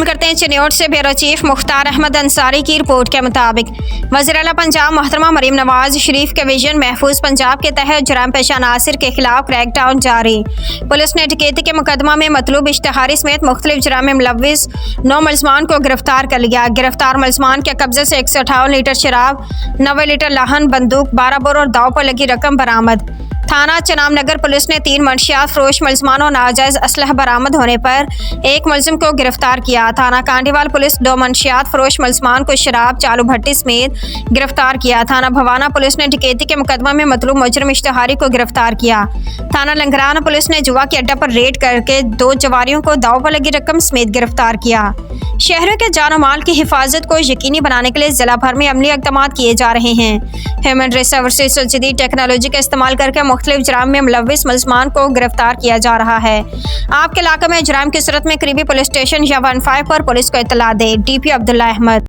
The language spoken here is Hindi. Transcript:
शामिल करते हैं चिन्योट से ब्यूरो चीफ मुख्तार अहमद अंसारी की रिपोर्ट के मुताबिक वज़ीर आला पंजाब मोहतरमा मरीम नवाज शरीफ के विजन महफूज पंजाब के तहत जुर्म पेश अनासिर के खिलाफ क्रैकडाउन जारी। पुलिस ने डकैती के मुकदमा में मतलूब इश्तहारी समेत मुख्तलिफ जुर्म में मुलव्विस 9 मुलजमान को गिरफ्तार कर लिया। गिरफ्तार मुलजमान के कब्जे से 158 लीटर शराब, 90 लीटर लाहन, बंदूक, 12 बोर और दाव पर लगी रकम बरामद। थाना चनाब नगर पुलिस ने 3 मंशियात फरोश मुलजमानों नाजायज असलह बरामद होने पर 1 मुलजिम को गिरफ्तार किया। थाना कांडीवाल पुलिस 2 मंशियात फरोश मुलजमान को शराब, चालू भट्टी समेत गिरफ्तार किया। थाना भवाना पुलिस ने डकैती के मुकदमा में मतलूब मुजरिम इश्तहारी को गिरफ्तार किया। थाना लंगराना पुलिस ने जुआ के अड्डा पर रेड करके 2 जवारियों को दाव पर लगी रकम समेत गिरफ्तार किया। शहरों के जान माल की हिफाजत को यकीनी बनाने के लिए जिला भर में अमली इक़दाम किए जा रहे हैं। ह्यूमन रिसोर्सेज और जदीद टेक्नोलॉजी का इस्तेमाल करके मुख्तलिफ जुर्म में मुलव्विस मुलजमान को गिरफ्तार किया जा रहा है। आपके इलाके में जुर्म की सूरत में करीबी पुलिस स्टेशन या 15 पर पुलिस को इत्तला दे। DP अब्दुल्ला अहमद।